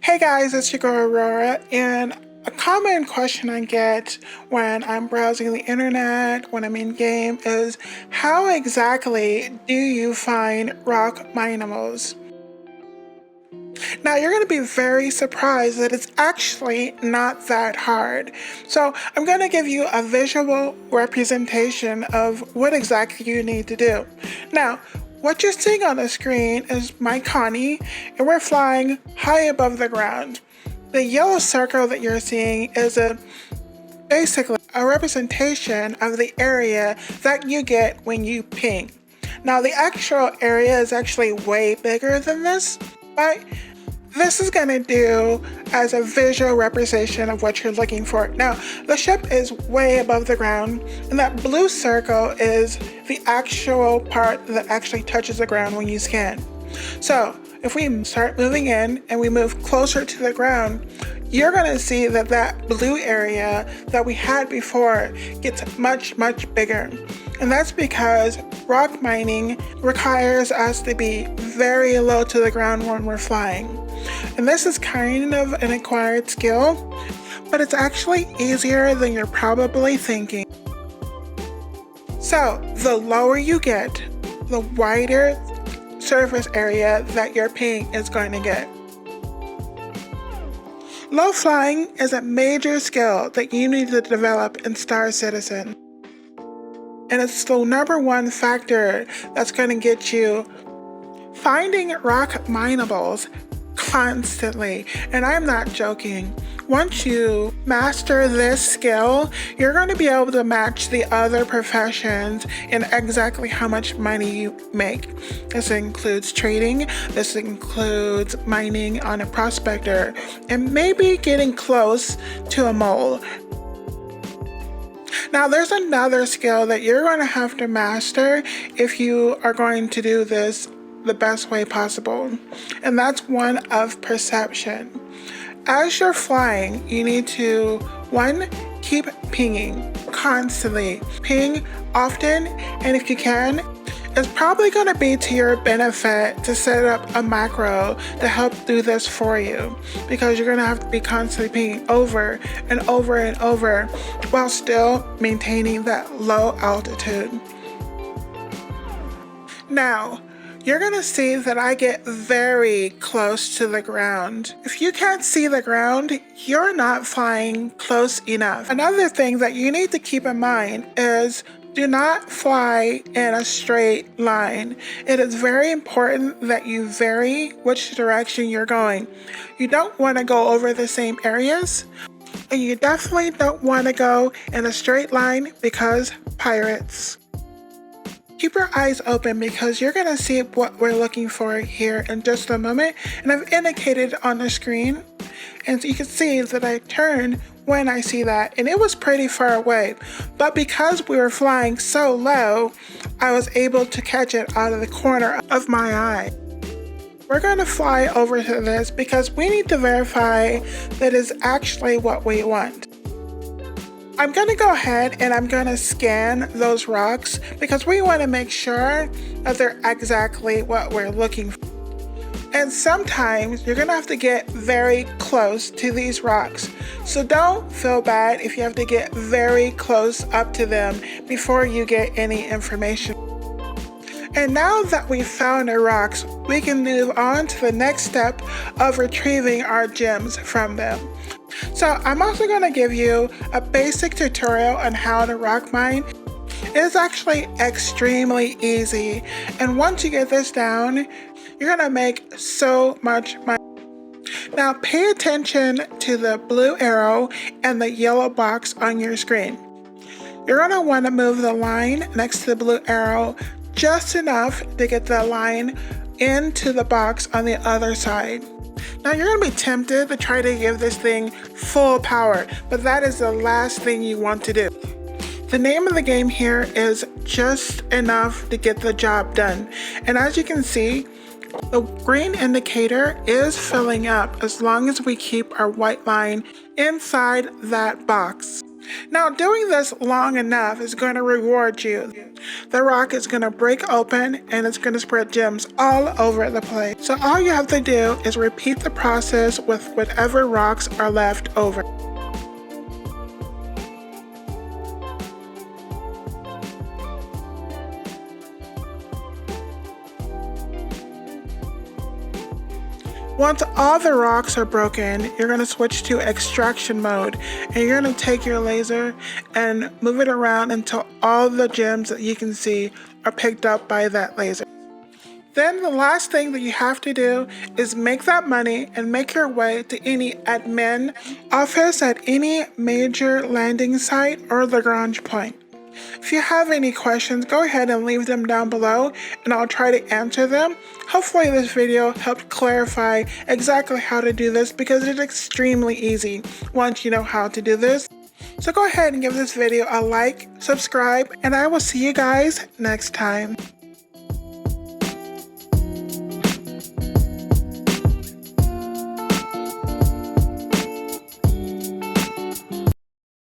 Hey guys, it's your girl Aurora, and a common question I get when I'm browsing the internet, when I'm in game, is how exactly do you find rock minables? Now you're going to be very surprised that it's actually not that hard. So I'm going to give you a visual representation of what exactly you need to do. Now, what you're seeing on the screen is my Connie, and we're flying high above the ground. The yellow circle that you're seeing is basically a representation of the area that you get when you ping. Now the actual area is actually way bigger than this, but this is going to do as a visual representation of what you're looking for. Now, the ship is way above the ground, and that blue circle is the actual part that actually touches the ground when you scan. So, if we start moving in and we move closer to the ground, you're going to see that that blue area that we had before gets much, much bigger. And that's because rock mining requires us to be very low to the ground when we're flying. And this is kind of an acquired skill, but it's actually easier than you're probably thinking. So, the lower you get, the wider surface area that your ping is going to get. Low flying is a major skill that you need to develop in StarCitizen. And it's the #1 factor that's going to get you finding rock minables constantly. And I'm not joking. Once you master this skill, you're going to be able to match the other professions in exactly how much money you make. This includes trading, this includes mining on a prospector, and maybe getting close to a mole. Now there's another skill that you're going to have to master if you are going to do this the best way possible, and that's one of perception. As you're flying, you need to, 1, keep pinging constantly. Ping often, and if you can, it's probably going to be to your benefit to set up a macro to help do this for you, because you're going to have to be constantly pinging over and over and over while still maintaining that low altitude. Now, you're going to see that I get very close to the ground. If you can't see the ground, you're not flying close enough. Another thing that you need to keep in mind is do not fly in a straight line. It is very important that you vary which direction you're going. You don't want to go over the same areas, and you definitely don't want to go in a straight line because pirates. Keep your eyes open because you're going to see what we're looking for here in just a moment, and I've indicated on the screen, and you can see that I turn when I see that, and it was pretty far away, but because we were flying so low, I was able to catch it out of the corner of my eye. We're going to fly over to this because we need to verify that is actually what we want. I'm going to go ahead and I'm going to scan those rocks because we want to make sure that they're exactly what we're looking for. And sometimes you're going to have to get very close to these rocks. So don't feel bad if you have to get very close up to them before you get any information. And now that we've found our rocks, we can move on to the next step of retrieving our gems from them. So I'm also going to give you a basic tutorial on how to rock mine. It is actually extremely easy, and once you get this down, you're going to make so much money. Now pay attention to the blue arrow and the yellow box on your screen. You're going to want to move the line next to the blue arrow just enough to get the line into the box on the other side. Now you're going to be tempted to try to give this thing full power, but that is the last thing you want to do. The name of the game here is just enough to get the job done. And as you can see, the green indicator is filling up as long as we keep our white line inside that box. Now, doing this long enough is going to reward you. The rock is going to break open and it's going to spread gems all over the place. So all you have to do is repeat the process with whatever rocks are left over. Once all the rocks are broken, you're going to switch to extraction mode, and you're going to take your laser and move it around until all the gems that you can see are picked up by that laser. Then the last thing that you have to do is make that money and make your way to any admin office at any major landing site or Lagrange point. If you have any questions, go ahead and leave them down below and I'll try to answer them. Hopefully this video helped clarify exactly how to do this because it's extremely easy once you know how to do this. So go ahead and give this video a like, subscribe, and I will see you guys next time.